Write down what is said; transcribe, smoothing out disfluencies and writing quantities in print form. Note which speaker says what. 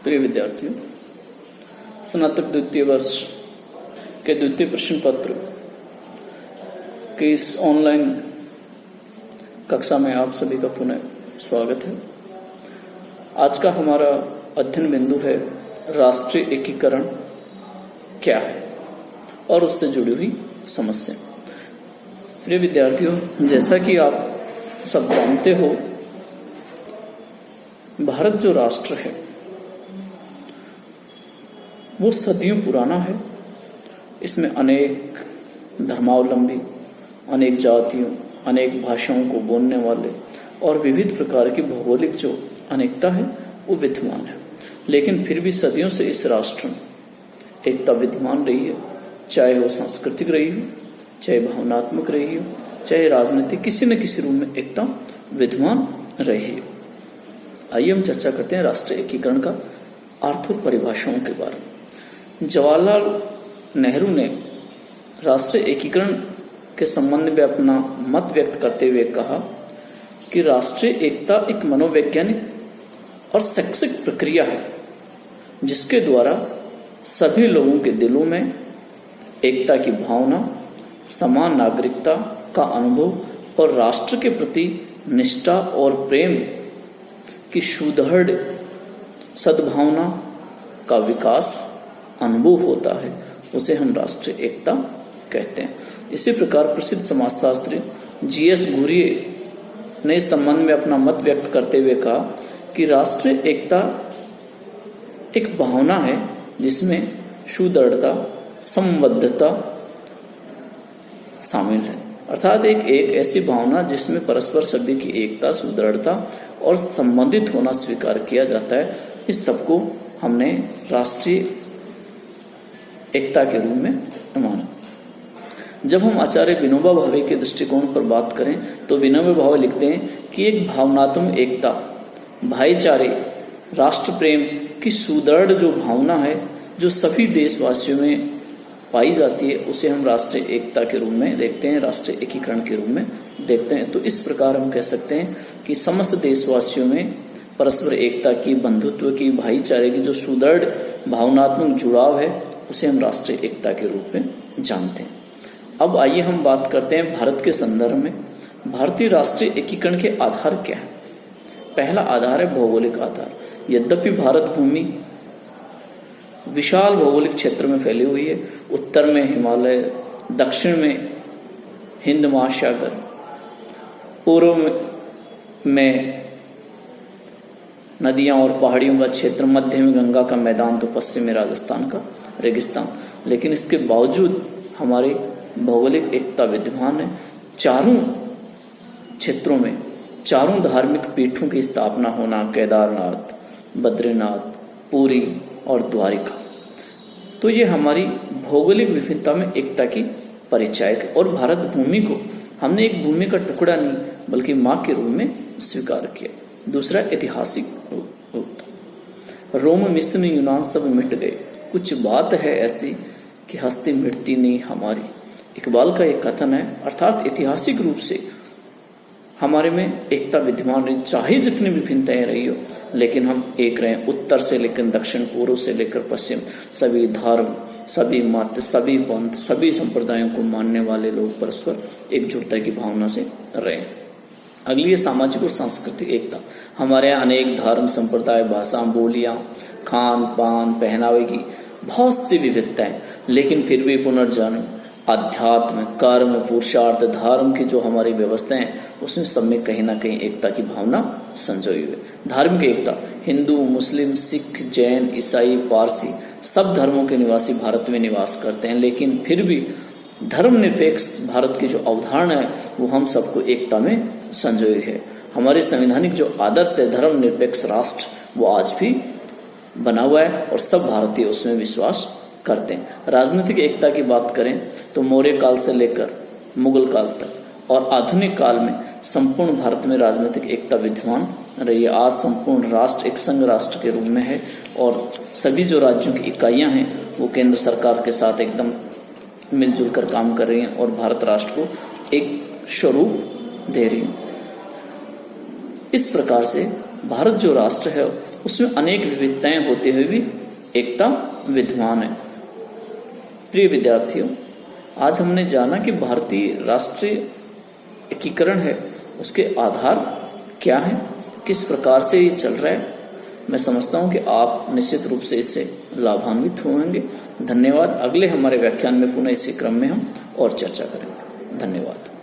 Speaker 1: प्रिय विद्यार्थियों, स्नातक द्वितीय वर्ष के द्वितीय प्रश्न पत्र के इस ऑनलाइन कक्षा में आप सभी का पुनः स्वागत है। आज का हमारा अध्ययन बिंदु है राष्ट्रीय एकीकरण क्या है और उससे जुड़ी हुई समस्या। प्रिय विद्यार्थियों, जैसा कि आप सब जानते हो, भारत जो राष्ट्र है वो सदियों पुराना है। इसमें अनेक धर्मावलंबी, अनेक जातियों, अनेक भाषाओं को बोलने वाले और विविध प्रकार की भौगोलिक जो अनेकता है वो विद्यमान है। लेकिन फिर भी सदियों से इस राष्ट्र में एकता विद्यमान रही है, चाहे वो सांस्कृतिक रही हो, चाहे भावनात्मक रही हो, चाहे राजनीतिक, किसी न किसी रूप में एकता विद्यमान रही है। आइए हम चर्चा करते हैं राष्ट्रीय एकीकरण का अर्थ और परिभाषाओं के बारे में। जवाहरलाल नेहरू ने राष्ट्रीय एकीकरण के संबंध में अपना मत व्यक्त करते हुए कहा कि राष्ट्रीय एकता एक मनोवैज्ञानिक और शैक्षिक प्रक्रिया है जिसके द्वारा सभी लोगों के दिलों में एकता की भावना, समान नागरिकता का अनुभव और राष्ट्र के प्रति निष्ठा और प्रेम की सुदृढ़ सद्भावना का विकास अनुभव होता है, उसे हम राष्ट्रीय एकता कहते हैं। इसी प्रकार प्रसिद्ध समाजशास्त्री जी.एस. घुरिये ने इस संबंध में अपना मत व्यक्त करते हुए कहा कि राष्ट्रीय एकता एक भावना है जिसमें सुदृढ़ता, संबद्धता शामिल है। अर्थात एक ऐसी भावना जिसमें परस्पर सभी की एकता, सुदृढ़ता और संबंधित होना स्वीकार किया जाता है। इस सबको हमने राष्ट्रीय एकता के रूप में माना। जब हम आचार्य विनोबा भावे के दृष्टिकोण पर बात करें तो विनोबा भावे लिखते हैं कि एक भावनात्मक एकता, भाईचारे, राष्ट्र प्रेम की सुदृढ़ जो भावना है जो सभी देशवासियों में पाई जाती है, उसे हम राष्ट्रीय एकता के रूप में देखते हैं, राष्ट्रीय एकीकरण के रूप में देखते हैं। तो इस प्रकार हम कह सकते हैं कि समस्त देशवासियों में परस्पर एकता की, बंधुत्व की, भाईचारे की जो सुदृढ़ भावनात्मक जुड़ाव है उसे हम राष्ट्रीय एकता के रूप में जानते हैं। अब आइए हम बात करते हैं भारत के संदर्भ में भारतीय राष्ट्रीय एकीकरण के आधार क्या है। पहला आधार है भौगोलिक आधार। यद्यपि भारत भूमि विशाल भौगोलिक क्षेत्र में फैली हुई है, उत्तर में हिमालय, दक्षिण में हिंद महासागर, पूर्व में नदियां और पहाड़ियों का क्षेत्र, मध्य में गंगा का मैदान, तो पश्चिम में राजस्थान का रेगिस्तान। लेकिन इसके बावजूद हमारी भौगोलिक एकता विद्यमान है। चारों क्षेत्रों में चारों धार्मिक पीठों की स्थापना होना, केदारनाथ, बद्रीनाथ, पुरी और द्वारिका, तो ये हमारी भौगोलिक विभिन्नता में एकता की परिचायक है। और भारत भूमि को हमने एक भूमि का टुकड़ा नहीं बल्कि मां के रूप में स्वीकार किया। दूसरा ऐतिहासिक रूप, रोम, मिस्र, यूनान सब मिट गए, कुछ बात है ऐसी कि हस्ती मिटती नहीं हमारी, इकबाल का एक कथन है। अर्थात ऐतिहासिक रूप से हमारे में एकता विद्यमान रही, चाहे जितनी विभिन्नताएं रही हो, लेकिन हम एक रहे। उत्तर से लेकर दक्षिण, पूर्व से लेकर पश्चिम, सभी धर्म, सभी मत, सभी पंथ, सभी संप्रदायों को मानने वाले लोग परस्पर एकजुटता की भावना से रहे। अगली है सामाजिक और सांस्कृतिक एकता। हमारे यहाँ अनेक धर्म, संप्रदाय, भाषा, बोलियां, खान पान, पहनावे की बहुत सी विविधताएं, लेकिन फिर भी पुनर्जन्म, अध्यात्म, कर्म, पुरुषार्थ, धर्म की जो हमारी व्यवस्थाएं हैं उसमें सब में कहीं ना कहीं एकता की भावना संजोई हुई है। धार्मिक एकता, हिंदू, मुस्लिम, सिख, जैन, ईसाई, पारसी सब धर्मों के निवासी भारत में निवास करते हैं, लेकिन फिर भी धर्मनिरपेक्ष भारत की जो अवधारणा है वो हम सबको एकता में संजोई है। हमारे संवैधानिक जो आदर्श है धर्मनिरपेक्ष राष्ट्र, वो आज भी बना हुआ है और सब भारतीय उसमें विश्वास करते हैं। राजनीतिक एकता की बात करें तो मौर्य काल से लेकर मुगल काल तक और आधुनिक काल में संपूर्ण भारत में राजनीतिक एकता विद्यमान रही है। आज संपूर्ण राष्ट्र एक संघ राष्ट्र के रूप में है और सभी जो राज्यों की इकाइयां हैं वो केंद्र सरकार के साथ एकदम मिलजुल कर काम कर रही हैं और भारत राष्ट्र को एक स्वरूप दे रही हैं। इस प्रकार से भारत जो राष्ट्र है उसमें अनेक विविधताएं होते हुए भी एकता विद्यमान है। प्रिय विद्यार्थियों, आज हमने जाना कि भारतीय राष्ट्रीय एकीकरण है उसके आधार क्या है, किस प्रकार से ये चल रहा है। मैं समझता हूं कि आप निश्चित रूप से इससे लाभान्वित होंगे। धन्यवाद। अगले हमारे व्याख्यान में पुनः इसी क्रम में हम और चर्चा करेंगे। धन्यवाद।